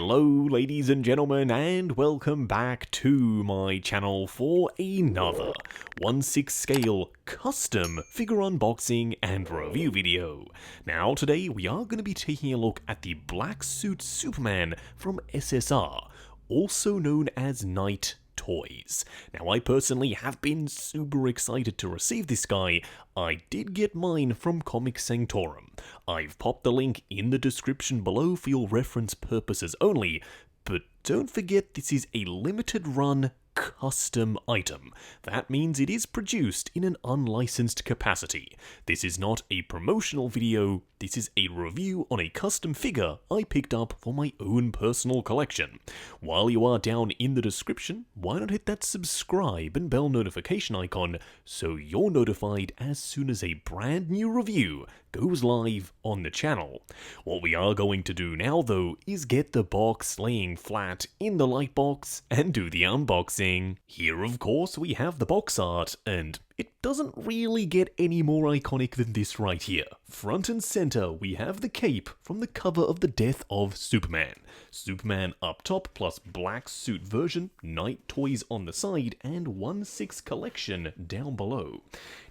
Hello ladies and gentlemen, and welcome back to my channel for another 1/6 scale custom figure unboxing and review video. Now today we are going to be taking a look at the Black Suit Superman from SSR, also known as Knight Toys. Now I personally have been super excited to receive this guy. I did get mine from Comic Sanctorum. I've popped the link in the description below for your reference purposes only, but don't forget this is a limited run custom item. That means it is produced in an unlicensed capacity. This is not a promotional video, this is a review on a custom figure I picked up for my own personal collection. While you are down in the description, why not hit that subscribe and bell notification icon so you're notified as soon as a brand new review goes live on the channel. What we are going to do now though is get the box laying flat in the light box and do the unboxing. Here of course we have the box art, and it doesn't really get any more iconic than this right here. Front and center we have the cape from the cover of The Death of Superman. Superman up top plus black suit version, Knight Toys on the side, and 1/6 collection down below.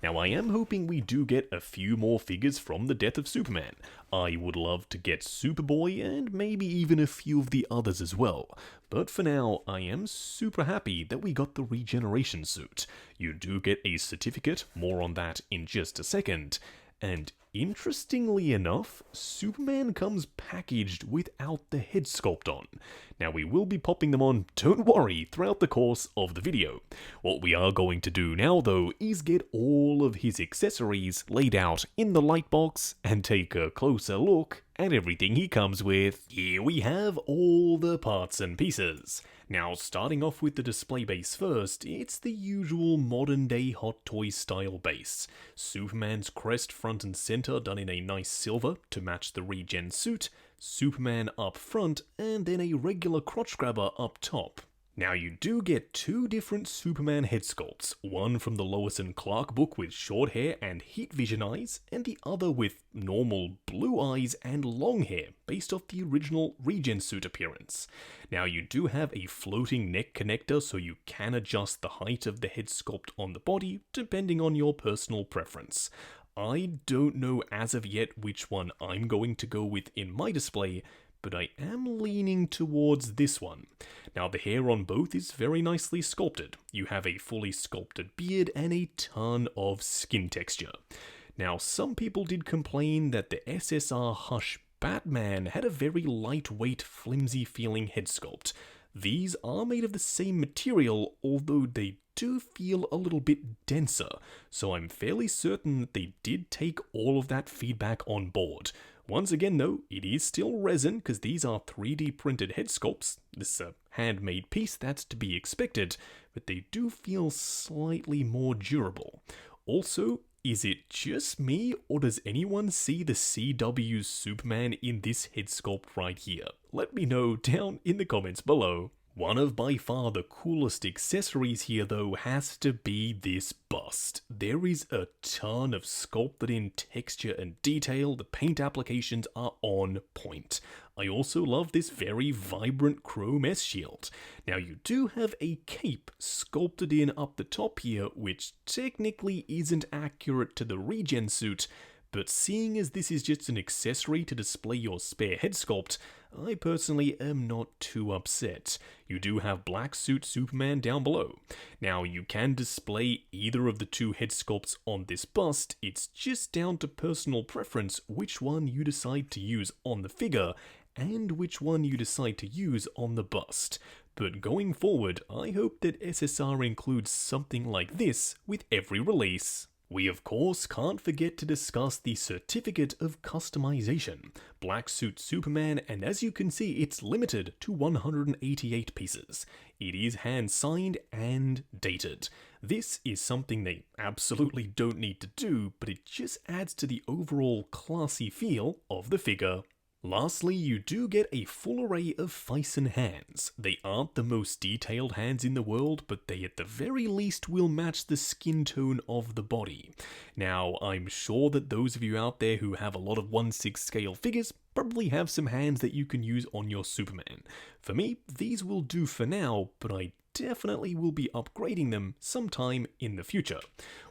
Now I am hoping we do get a few more figures from The Death of Superman. I would love to get Superboy and maybe even a few of the others as well. But for now, I am super happy that we got the Regeneration suit. You do get a certificate, more on that in just a second. And interestingly enough, Superman comes packaged without the head sculpt on. Now we will be popping them on, don't worry, throughout the course of the video. What we are going to do now though is get all of his accessories laid out in the light box and take a closer look at everything he comes with. Here we have all the parts and pieces. Now starting off with the display base first, it's the usual modern day Hot Toys style base. Superman's crest front and center done in a nice silver to match the regen suit, Superman up front, and then a regular crotch grabber up top. Now you do get two different Superman head sculpts, one from the Lois and Clark book with short hair and heat vision eyes, and the other with normal blue eyes and long hair, based off the original regen suit appearance. Now you do have a floating neck connector so you can adjust the height of the head sculpt on the body, depending on your personal preference. I don't know as of yet which one I'm going to go with in my display, but I am leaning towards this one. Now the hair on both is very nicely sculpted. You have a fully sculpted beard and a ton of skin texture. Now some people did complain that the SSR Hush Batman had a very lightweight, flimsy feeling head sculpt. These are made of the same material, although they do feel a little bit denser, so I'm fairly certain that they did take all of that feedback on board. Once again though, it is still resin because these are 3D printed head sculpts. This is a handmade piece, that's to be expected, but they do feel slightly more durable. Also, is it just me, or does anyone see the CW's Superman in this head sculpt right here? Let me know down in the comments below. One of by far the coolest accessories here though has to be this bust. There is a ton of sculpted in texture and detail, the paint applications are on point. I also love this very vibrant chrome S-shield. Now you do have a cape sculpted in up the top here, which technically isn't accurate to the regen suit, but seeing as this is just an accessory to display your spare head sculpt, I personally am not too upset. You do have Black Suit Superman down below. Now you can display either of the two head sculpts on this bust, it's just down to personal preference which one you decide to use on the figure and which one you decide to use on the bust. But going forward, I hope that SSR includes something like this with every release. We of course can't forget to discuss the certificate of customization, Black Suit Superman, and as you can see it's limited to 188 pieces. It is hand signed and dated. This is something they absolutely don't need to do, but it just adds to the overall classy feel of the figure. Lastly, you do get a full array of Phison hands. They aren't the most detailed hands in the world, but they at the very least will match the skin tone of the body. Now, I'm sure that those of you out there who have a lot of 1/6 scale figures probably have some hands that you can use on your Superman. For me, these will do for now, but I definitely will be upgrading them sometime in the future.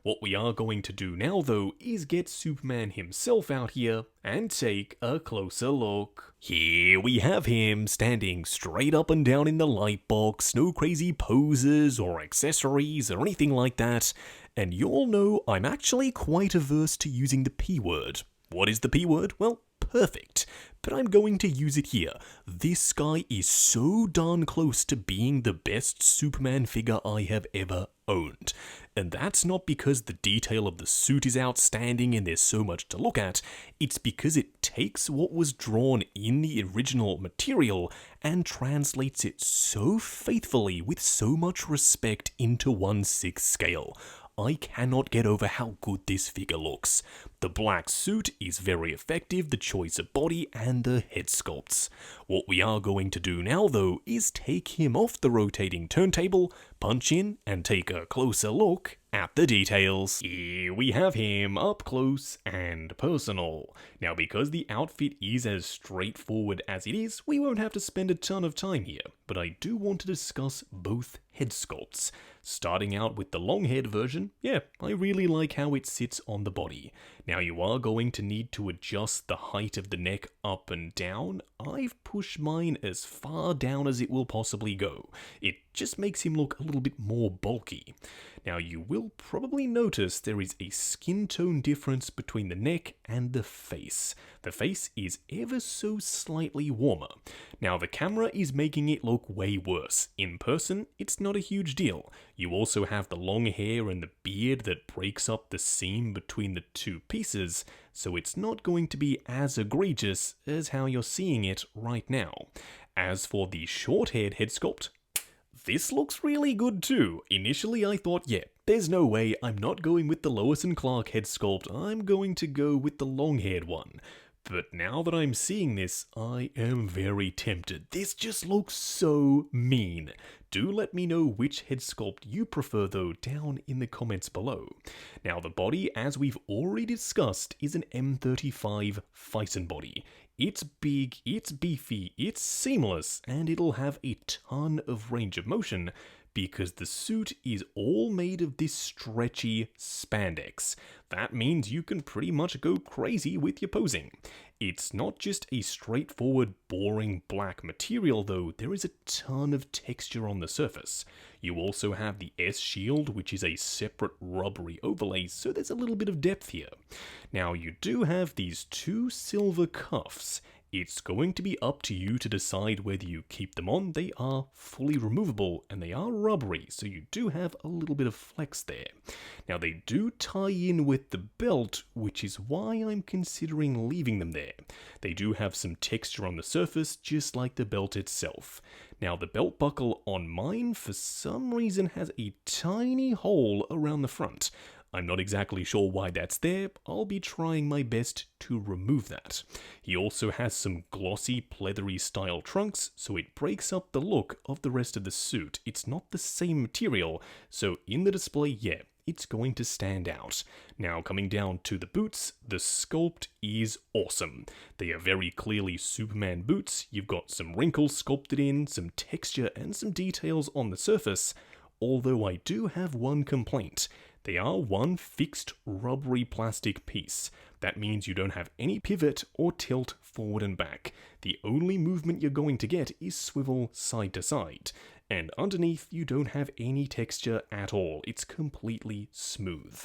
What we are going to do now though is get Superman himself out here and take a closer look. Here we have him standing straight up and down in the light box, no crazy poses or accessories or anything like that. And you all know I'm actually quite averse to using the P word. What is the P word? Well, perfect, but I'm going to use it here. This guy is so darn close to being the best Superman figure I have ever owned. And that's not because the detail of the suit is outstanding and there's so much to look at, it's because it takes what was drawn in the original material and translates it so faithfully with so much respect into 1/6 scale. I cannot get over how good this figure looks. The black suit is very effective, the choice of body, and the head sculpts. What we are going to do now though is take him off the rotating turntable, punch in, and take a closer look at the details. Here we have him up close and personal. Now because the outfit is as straightforward as it is, we won't have to spend a ton of time here, but I do want to discuss both head sculpts. Starting out with the long head version, yeah, I really like how it sits on the body. Now you are going to need to adjust the height of the neck up and down. I've pushed mine as far down as it will possibly go. It just makes him look a little bit more bulky. Now you will probably notice there is a skin tone difference between the neck and the face. The face is ever so slightly warmer. Now the camera is making it look way worse. In person, it's not a huge deal. You also have the long hair and the beard that breaks up the seam between the two pieces, so it's not going to be as egregious as how you're seeing it right now. As for the short-haired head sculpt, this looks really good too. Initially I thought, yeah, there's no way I'm not going with the Lois and Clark head sculpt, I'm going to go with the long-haired one. But now that I'm seeing this, I am very tempted. This just looks so mean. Do let me know which head sculpt you prefer though down in the comments below. Now the body, as we've already discussed, is an M35 Phison body. It's big, it's beefy, it's seamless, and it'll have a ton of range of motion because the suit is all made of this stretchy spandex. That means you can pretty much go crazy with your posing. It's not just a straightforward, boring black material though, there is a ton of texture on the surface. You also have the S-shield, which is a separate rubbery overlay, so there's a little bit of depth here. Now you do have these two silver cuffs. It's going to be up to you to decide whether you keep them on. They are fully removable and they are rubbery, so you do have a little bit of flex there. Now they do tie in with the belt, which is why I'm considering leaving them there. They do have some texture on the surface, just like the belt itself. Now the belt buckle on mine, for some reason, has a tiny hole around the front. I'm not exactly sure why that's there. I'll be trying my best to remove that. He also has some glossy, pleathery style trunks, so it breaks up the look of the rest of the suit. It's not the same material, so in the display, yeah, it's going to stand out. Now, coming down to the boots, the sculpt is awesome. They are very clearly Superman boots. You've got some wrinkles sculpted in, some texture, and some details on the surface. Although I do have one complaint. They are one fixed rubbery plastic piece. That means you don't have any pivot or tilt forward and back. The only movement you're going to get is swivel side to side. And underneath, you don't have any texture at all. It's completely smooth.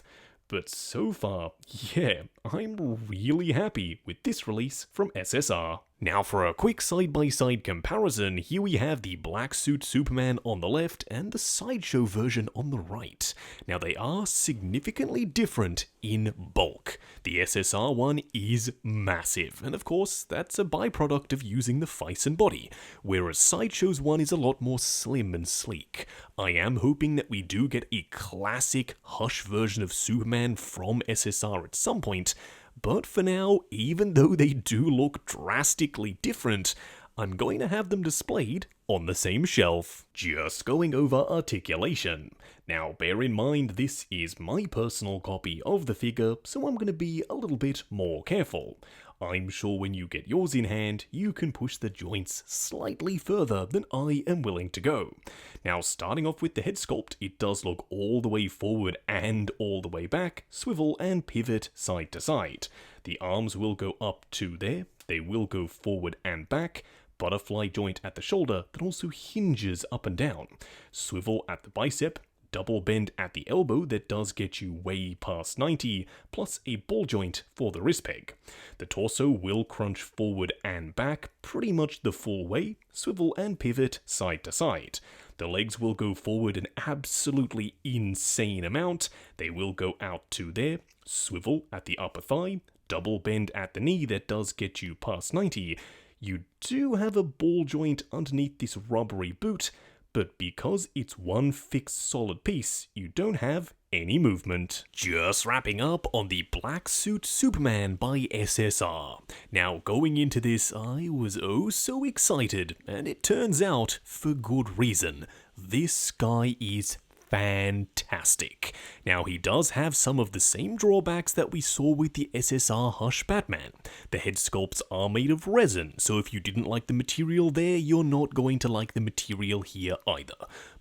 But so far, yeah, I'm really happy with this release from SSR. Now for a quick side-by-side comparison, here we have the black suit Superman on the left and the sideshow version on the right. Now they are significantly different in bulk. The SSR one is massive, and of course that's a byproduct of using the Phison body, whereas Sideshow's one is a lot more slim and sleek. I am hoping that we do get a classic Hush version of Superman from SSR at some point, but for now, even though they do look drastically different, I'm going to have them displayed on the same shelf. Just going over articulation. Now bear in mind this is my personal copy of the figure, so I'm going to be a little bit more careful. I'm sure when you get yours in hand, you can push the joints slightly further than I am willing to go. Now starting off with the head sculpt, it does look all the way forward and all the way back, swivel and pivot side to side. The arms will go up to there, they will go forward and back, butterfly joint at the shoulder that also hinges up and down, swivel at the bicep, double bend at the elbow that does get you way past 90, plus a ball joint for the wrist peg. The torso will crunch forward and back pretty much the full way, swivel and pivot side to side. The legs will go forward an absolutely insane amount, they will go out to there, swivel at the upper thigh, double bend at the knee that does get you past 90. You do have a ball joint underneath this rubbery boot, but because it's one fixed solid piece, you don't have any movement. Just wrapping up on the Black Suit Superman by SSR. Now going into this, I was oh so excited, and it turns out for good reason. This guy is fantastic. Now he does have some of the same drawbacks that we saw with the SSR Hush Batman. The head sculpts are made of resin, so if you didn't like the material there, you're not going to like the material here either.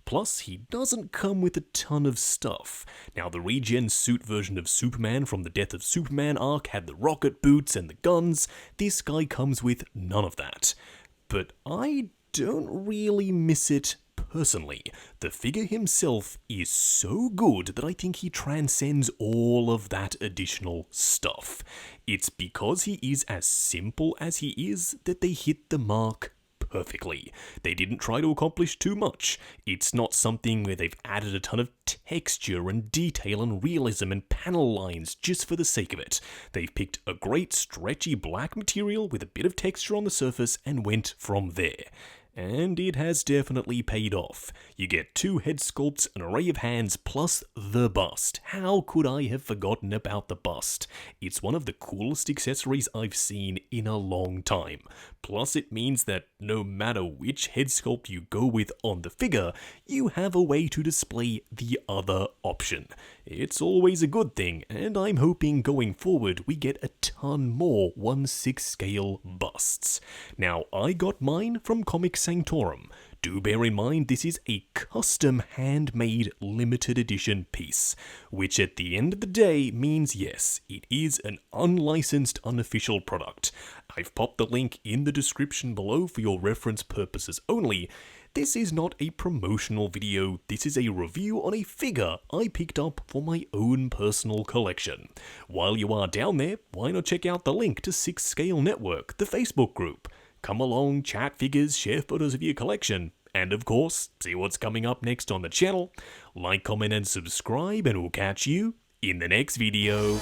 Plus, he doesn't come with a ton of stuff. Now the regen suit version of Superman from the Death of Superman arc had the rocket boots and the guns. This guy comes with none of that. But I don't really miss it personally. The figure himself is so good that I think he transcends all of that additional stuff. It's because he is as simple as he is that they hit the mark perfectly. They didn't try to accomplish too much. It's not something where they've added a ton of texture and detail and realism and panel lines just for the sake of it. They've picked a great stretchy black material with a bit of texture on the surface and went from there. And it has definitely paid off. You get 2 head sculpts, an array of hands, plus the bust. How could I have forgotten about the bust? It's one of the coolest accessories I've seen in a long time. Plus it means that no matter which head sculpt you go with on the figure, you have a way to display the other option. It's always a good thing, and I'm hoping going forward we get a ton more 1/6 scale busts. Now I got mine from Comic Sanctorum. Do bear in mind this is a custom handmade limited edition piece, which at the end of the day means yes, it is an unlicensed unofficial product. I've popped the link in the description below for your reference purposes only. This is not a promotional video, this is a review on a figure I picked up for my own personal collection. While you are down there, why not check out the link to 6 Scale Network, the Facebook group. Come along, chat figures, share photos of your collection, and of course, see what's coming up next on the channel. Like, comment, and subscribe, and we'll catch you in the next video.